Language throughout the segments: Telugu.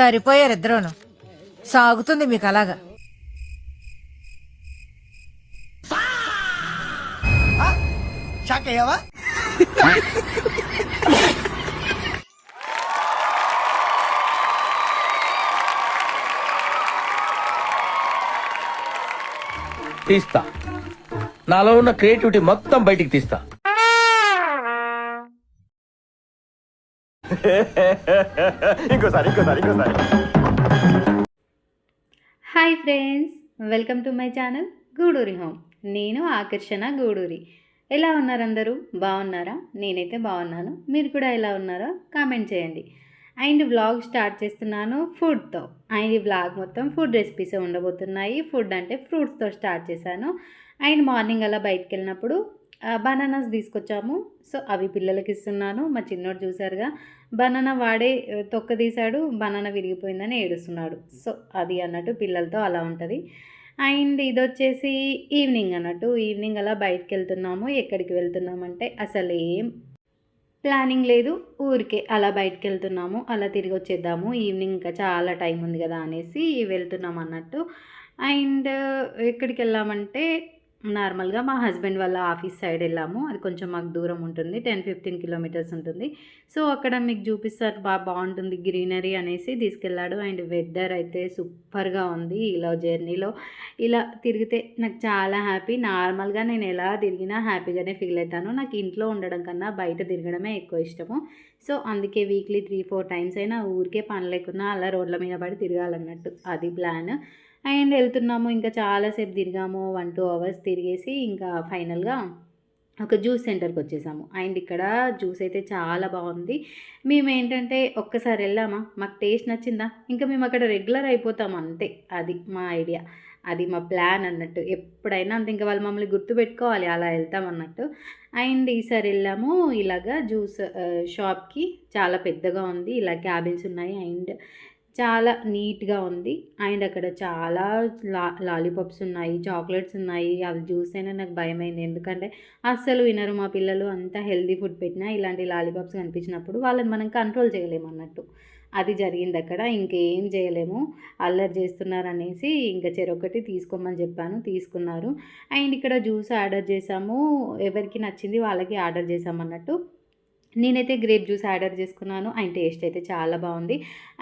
సరిపోయారు ఇద్దరును. సాగుతుంది మీకు అలాగా. షాక్ అయ్యావా? తీస్తా, నాలో ఉన్న క్రియేటివిటీ మొత్తం బయటికి తీస్తా. ఇంకోసారి. Hi friends, welcome to my channel Guduri home. నేను ఆకర్షణ గూడూరి. ఎలా ఉన్నారు అందరూ? బాగున్నారా? నేనైతే బాగున్నాను. మీరు కూడా ఎలా ఉన్నారో కామెంట్ చేయండి. అండ్ వ్లాగ్ స్టార్ట్ చేస్తున్నాను ఫుడ్తో. అండ్ ఈ వ్లాగ్ మొత్తం ఫుడ్ రెసిపీస్ ఉండబోతున్నాయి. ఫుడ్ అంటే ఫ్రూట్స్తో స్టార్ట్ చేశాను. అండ్ మార్నింగ్ అలా బయటకు వెళ్ళినప్పుడు బనానాస్ తీసుకొచ్చాము. సో అవి పిల్లలకి ఇస్తున్నాను. మా చిన్నోడు చూసారుగా, బనానా వాడే తొక్క తీశాడు, బనానా విరిగిపోయిందని ఏడుస్తున్నాడు. సో అది అన్నట్టు పిల్లలతో అలా ఉంటుంది. అండ్ ఇది వచ్చేసి ఈవినింగ్ అన్నట్టు. ఈవినింగ్ అలా బయటకు వెళ్తున్నాము. ఎక్కడికి వెళ్తున్నామంటే అసలు ఏం ప్లానింగ్ లేదు, ఊరికే అలా బయటకు వెళ్తున్నాము. అలా తిరిగి వచ్చేద్దాము, ఈవినింగ్ ఇంకా చాలా టైం ఉంది కదా అనేసి వెళ్తున్నాం అన్నట్టు. అండ్ ఎక్కడికి వెళ్ళామంటే నార్మల్గా మా హస్బెండ్ వాళ్ళ ఆఫీస్ సైడ్ వెళ్ళాము. అది కొంచెం మాకు దూరం ఉంటుంది, 10-15 కిలోమీటర్స్ ఉంటుంది. సో అక్కడ మీకు చూపిస్తారు, బాగుంటుంది గ్రీనరీ అనేసి తీసుకెళ్ళాడు. అండ్ వెదర్ అయితే సూపర్గా ఉంది. ఇలా జర్నీలో ఇలా తిరిగితే నాకు చాలా హ్యాపీ. నార్మల్గా నేను ఎలా తిరిగినా హ్యాపీగానే ఫీల్ అవుతాను. నాకు ఇంట్లో ఉండడం కన్నా బయట తిరగడమే ఎక్కువ ఇష్టము. సో అందుకే వీక్లీ 3-4 టైమ్స్ అయినా ఊరికే పని లేకున్నా అలా రోడ్ల మీద పడి తిరగాలన్నట్టు అది ప్లాన్. అండ్ వెళ్తున్నాము. ఇంకా చాలాసేపు తిరిగాము, 1-2 అవర్స్ తిరిగేసి ఇంకా ఫైనల్గా ఒక జ్యూస్ సెంటర్కి వచ్చేసాము. అండ్ ఇక్కడ జ్యూస్ అయితే చాలా బాగుంది. మేము ఏంటంటే ఒక్కసారి వెళ్ళామా, మాకు టేస్ట్ నచ్చిందా, ఇంకా మేము అక్కడ రెగ్యులర్ అయిపోతాం అంతే. అది మా ఐడియా, అది మా ప్లాన్ అన్నట్టు. ఎప్పుడైనా అంత ఇంకా వాళ్ళు మమ్మల్ని గుర్తుపెట్టుకోవాలి, అలా వెళ్తాం అన్నట్టు. అండ్ ఈసారి వెళ్ళాము ఇలాగా జ్యూస్ షాప్కి. చాలా పెద్దగా ఉంది, ఇలా క్యాబిన్స్ ఉన్నాయి అండ్ చాలా నీట్గా ఉంది. అండ్ అక్కడ చాలా లాలీపాప్స్ ఉన్నాయి, చాక్లెట్స్ ఉన్నాయి. అవి చూస్తేనే నాకు భయమైంది, ఎందుకంటే అస్సలు వినరు మా పిల్లలు. అంత హెల్దీ ఫుడ్ పెట్టినా ఇలాంటి లాలీపాప్స్ కనిపించినప్పుడు వాళ్ళని మనం కంట్రోల్ చేయలేము అన్నట్టు. అది జరిగింది అక్కడ. ఇంకేం చేయలేము, అల్లరి చేస్తున్నారనేసి ఇంకా చెరొకటి తీసుకోమని చెప్పాను, తీసుకున్నారు. అండ్ ఇక్కడ జ్యూస్ ఆర్డర్ చేసాము, ఎవరికి నచ్చింది వాళ్ళకి ఆర్డర్ చేసామన్నట్టు. నేనైతే గ్రేప్ జ్యూస్ ఆర్డర్ చేసుకున్నాను. అండ్ టేస్ట్ అయితే చాలా బాగుంది.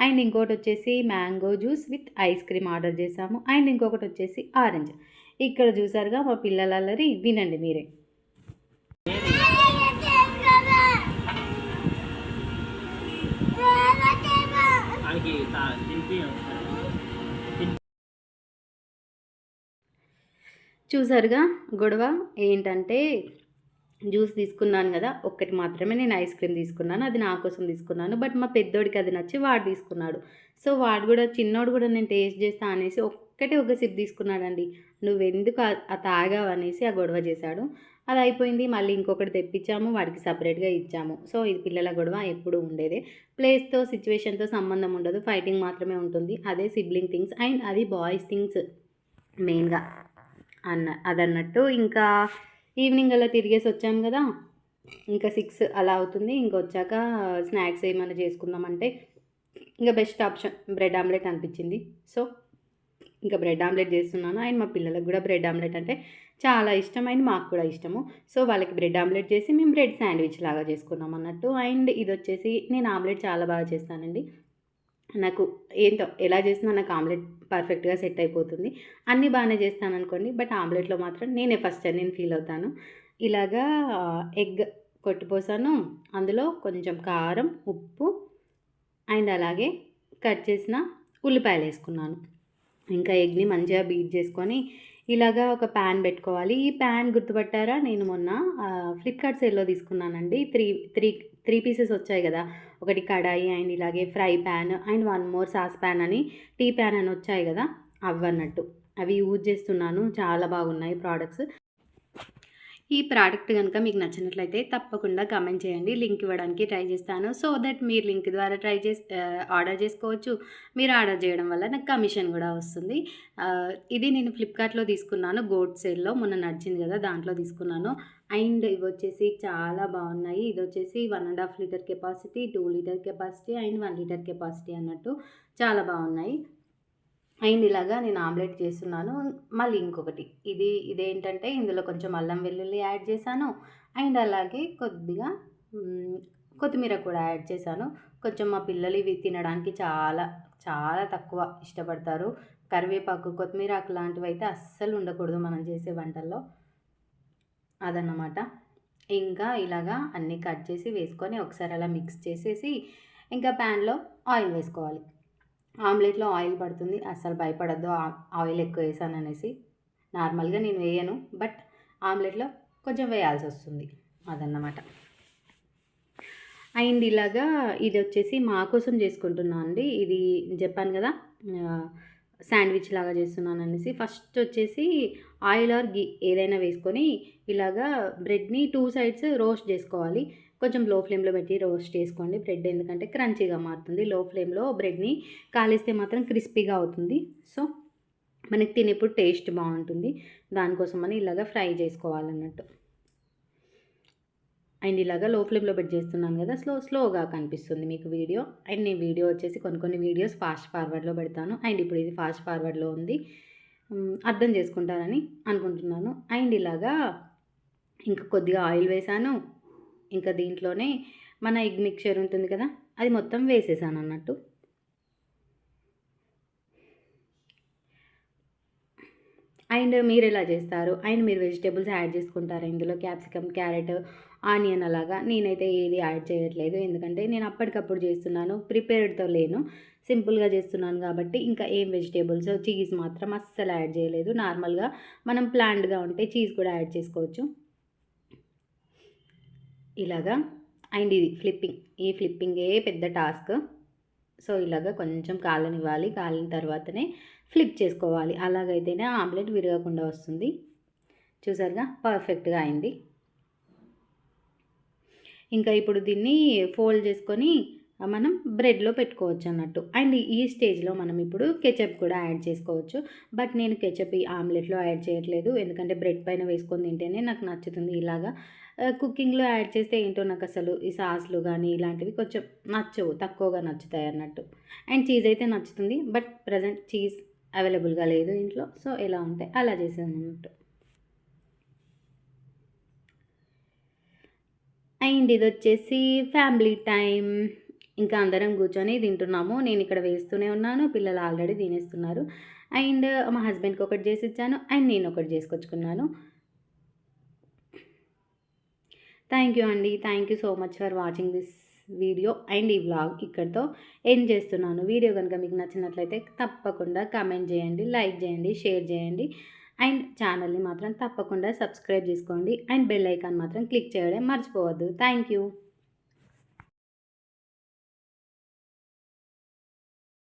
అండ్ ఇంకోటి వచ్చేసి mango juice with ice cream order చేసాము. అండ్ ఇంకొకటి వచ్చేసి ఆరెంజ్. ఇక్కడ చూసారుగా మా పిల్లల అల్లరి, వినండి మీరే. చూసారుగా గొడవ ఏంటంటే, జ్యూస్ తీసుకున్నాను కదా, ఒక్కటి మాత్రమే నేను ఐస్ క్రీమ్ తీసుకున్నాను, అది నా కోసం తీసుకున్నాను. బట్ మా పెద్దోడికి అది నచ్చి వాడు తీసుకున్నాడు. సో వాడు కూడా, చిన్నోడు కూడా నేను టేస్ట్ చేస్తా అనేసి ఒక సిప్ తీసుకున్నాడండి. నువ్వెందుకు తాగావు అనేసి ఆ గొడవ చేశాడు. అది అయిపోయింది. మళ్ళీ ఇంకొకటి తెప్పించాము, వాడికి సపరేట్గా ఇచ్చాము. సో ఇది పిల్లల గొడవ ఎప్పుడు ఉండేదే. ప్లేస్తో సిచ్యువేషన్తో సంబంధం ఉండదు, ఫైటింగ్ మాత్రమే ఉంటుంది. అదే సిబ్లింగ్ థింగ్స్ అండ్ అది బాయ్స్ థింగ్స్ మెయిన్గా అదన్నట్టు. ఇంకా ఈవినింగ్ అలా తిరిగేసి వచ్చాము కదా, ఇంకా 6 అలా అవుతుంది. ఇంకా వచ్చాక స్నాక్స్ ఏమైనా చేసుకుందామంటే ఇంకా బెస్ట్ ఆప్షన్ బ్రెడ్ ఆమ్లెట్ అనిపించింది. సో ఇంకా బ్రెడ్ ఆమ్లెట్ చేస్తున్నాను. అండ్ మా పిల్లలకు కూడా బ్రెడ్ ఆమ్లెట్ అంటే చాలా ఇష్టం, అండ్ మాకు కూడా ఇష్టము. సో వాళ్ళకి బ్రెడ్ ఆమ్లెట్ చేసి మేము బ్రెడ్ శాండ్విచ్ లాగా చేసుకున్నాం అన్నట్టు. అండ్ ఇది వచ్చేసి నేను ఆమ్లెట్ చాలా బాగా చేస్తానండి. నాకు ఏంటో ఎలా చేసినా నాకు ఆమ్లెట్ పర్ఫెక్ట్గా సెట్ అయిపోతుంది. అన్నీ బాగానే చేస్తాను అనుకోండి, బట్ ఆమ్లెట్లో మాత్రం నేనే ఫస్ట్ అని నేను ఫీల్ అవుతాను. ఇలాగా ఎగ్ కొట్టిపోసాను, అందులో కొంచెం కారం, ఉప్పు అండ్ అలాగే కట్ చేసిన ఉల్లిపాయలు వేసుకున్నాను. ఇంకా ఎగ్ని మంచిగా బీట్ చేసుకొని ఇలాగా ఒక ప్యాన్ పెట్టుకోవాలి. ఈ ప్యాన్ గుర్తుపట్టారా, నేను మొన్న ఫ్లిప్కార్ట్ సేల్లో తీసుకున్నానండి. త్రీ పీసెస్ వచ్చాయి కదా, ఒకటి కడాయి అండ్ ఇలాగే fry pan and 1 more sauce pan అని, టీ ప్యాన్ అని వచ్చాయి కదా, అవి అన్నట్టు. అవి యూజ్ చేస్తున్నాను, చాలా బాగున్నాయి ప్రోడక్ట్స్. ఈ ప్రోడక్ట్ కనుక మీకు నచ్చినట్లయితే తప్పకుండా కామెంట్ చేయండి. లింక్ ఇవ్వడానికి ట్రై చేస్తాను. సో దట్ మీరు లింక్ ద్వారా ఆర్డర్ చేసుకోవచ్చు. మీరు ఆర్డర్ చేయడం వల్ల నాకు కమిషన్ కూడా వస్తుంది. ఇది నేను ఫ్లిప్కార్ట్లో తీసుకున్నాను. గోట్ సేల్లో మొన్న నడిచింది కదా, దాంట్లో తీసుకున్నాను. అండ్ ఇవి వచ్చేసి చాలా బాగున్నాయి. ఇది వచ్చేసి 1.5 litre capacity, 2 litre capacity and 1 litre capacity అన్నట్టు చాలా బాగున్నాయి. అండ్ ఇలాగా నేను ఆమ్లెట్ చేస్తున్నాను. మళ్ళీ ఇంకొకటి ఇదేంటంటే ఇందులో కొంచెం అల్లం వెల్లుల్లి యాడ్ చేశాను. అండ్ అలాగే కొద్దిగా కొత్తిమీర కూడా యాడ్ చేశాను. కొంచెం మా పిల్లలు ఇవి తినడానికి చాలా చాలా తక్కువ ఇష్టపడతారు. కరివేపాకు, కొత్తిమీర ఆకు లాంటివి అయితే అస్సలు ఉండకూడదు మనం చేసే వంటల్లో, అదన్నమాట. ఇంకా ఇలాగా అన్నీ కట్ చేసి వేసుకొని ఒకసారి అలా మిక్స్ చేసేసి ఇంకా ప్యాన్లో ఆయిల్ వేసుకోవాలి. ఆమ్లెట్లో ఆయిల్ పడుతుంది, అస్సలు భయపడద్దు ఆయిల్ ఎక్కువ వేసాను అనేసి. నార్మల్గా నేను వేయను, బట్ ఆమ్లెట్లో కొంచెం వేయాల్సి వస్తుంది, అదన్నమాట. అండ్ ఇలాగా ఇది వచ్చేసి మా కోసం చేసుకుంటున్నాను అండి. ఇది చెప్పాను కదా శాండ్విచ్ లాగా చేస్తున్నాను అనేసి. ఫస్ట్ వచ్చేసి ఆయిల్ ఆర్ గీ ఏదైనా వేసుకొని ఇలాగా బ్రెడ్ని 2 సైడ్స్ రోస్ట్ చేసుకోవాలి. కొంచెం లో ఫ్లేమ్లో పెట్టి రోస్ట్ చేసుకోండి బ్రెడ్, ఎందుకంటే క్రంచీగా మారుతుంది. లో ఫ్లేమ్లో బ్రెడ్ని కాలిస్తే మాత్రం క్రిస్పీగా అవుతుంది. సో మనకి తినేప్పుడు టేస్ట్ బాగుంటుంది. దానికోసమని ఇలాగా ఫ్రై చేసుకోవాలన్నట్టు. అండ్ ఇలాగా లో ఫ్లేమ్లో పెట్టి చేస్తున్నాను కదా, స్లోగా కనిపిస్తుంది మీకు వీడియో. అండ్ నేను వీడియో వచ్చేసి కొన్ని వీడియోస్ ఫాస్ట్ ఫార్వర్డ్లో పెడతాను. అండ్ ఇప్పుడు ఇది ఫాస్ట్ ఫార్వర్డ్లో ఉంది, అర్థం చేసుకుంటారని అనుకుంటున్నాను. అండ్ ఇలాగా ఇంకా కొద్దిగా ఆయిల్ వేసాను. ఇంకా దీంట్లోనే మన ఎగ్ మిక్చర్ ఉంటుంది కదా, అది మొత్తం వేసేసాను అన్నట్టు. అండ్ మీరు ఎలా చేస్తారు? అండ్ మీరు వెజిటేబుల్స్ యాడ్ చేసుకుంటారా ఇందులో? క్యాప్సికమ్, క్యారెట్, ఆనియన్ అలాగా. నేనైతే ఏది యాడ్ చేయట్లేదు, ఎందుకంటే నేను అప్పటికప్పుడు చేస్తున్నాను, ప్రిపేర్డ్తో లేను, సింపుల్గా చేస్తున్నాను కాబట్టి. ఇంకా ఏం వెజిటేబుల్స్, చీజ్ మాత్రం అస్సలు యాడ్ చేయలేదు. నార్మల్గా మనం ప్లాన్డ్గా ఉంటే చీజ్ కూడా యాడ్ చేసుకోవచ్చు ఇలాగా. అండ్ ఇది ఈ ఫ్లిప్పింగే పెద్ద టాస్క్. సో ఇలాగ కొంచెం కాలనివ్వాలి, కాలిన తర్వాతనే ఫ్లిప్ చేసుకోవాలి. అలాగైతేనే ఆమ్లెట్ విరగకుండా వస్తుంది. చూసారుగా పర్ఫెక్ట్గా అయింది. ఇంకా ఇప్పుడు దీన్ని ఫోల్డ్ చేసుకొని మనం బ్రెడ్లో పెట్టుకోవచ్చు అన్నట్టు. అండ్ ఈ స్టేజ్లో మనం ఇప్పుడు కెచప్ కూడా యాడ్ చేసుకోవచ్చు. బట్ నేను కెచప్ ఈ ఆమ్లెట్లో యాడ్ చేయట్లేదు, ఎందుకంటే బ్రెడ్ పైన వేసుకొని తింటేనే నాకు నచ్చుతుంది. ఇలాగా కుకింగ్లో యాడ్ చేస్తే ఏంటో నాకు అసలు ఈ సాస్లు కానీ ఇలాంటివి కొంచెం నచ్చవు, తక్కువగా నచ్చుతాయి అన్నట్టు. అండ్ చీజ్ అయితే నచ్చుతుంది, బట్ ప్రజెంట్ చీజ్ అవైలబుల్గా లేదు ఇంట్లో. సో ఎలా ఉంటే అలా చేసాను అన్నట్టు. అండ్ ఇది వచ్చేసి ఫ్యామిలీ టైం. ఇంకా అందరం కూర్చొని తింటున్నాము. నేను ఇక్కడ వేస్తూనే ఉన్నాను, పిల్లలు ఆల్రెడీ తినేస్తున్నారు. అండ్ మా హస్బెండ్కి ఒకటి చేసి ఇచ్చాను, అండ్ నేను ఒకటి చేసుకొచ్చుకున్నాను. థ్యాంక్ యూ అండి, thank you so much for watching this video. And ఈ వ్లాగ్ ఇక్కడితో ఎండ్ చేస్తున్నాను. వీడియో కనుక మీకు నచ్చినట్లయితే తప్పకుండా కామెంట్ చేయండి, లైక్ చేయండి, షేర్ చేయండి. అండ్ ఛానల్ని మాత్రం తప్పకుండా సబ్స్క్రైబ్ చేసుకోండి. అండ్ బెల్ ఐకాన్ మాత్రం క్లిక్ చేయడం మర్చిపోవద్దు. Thank you.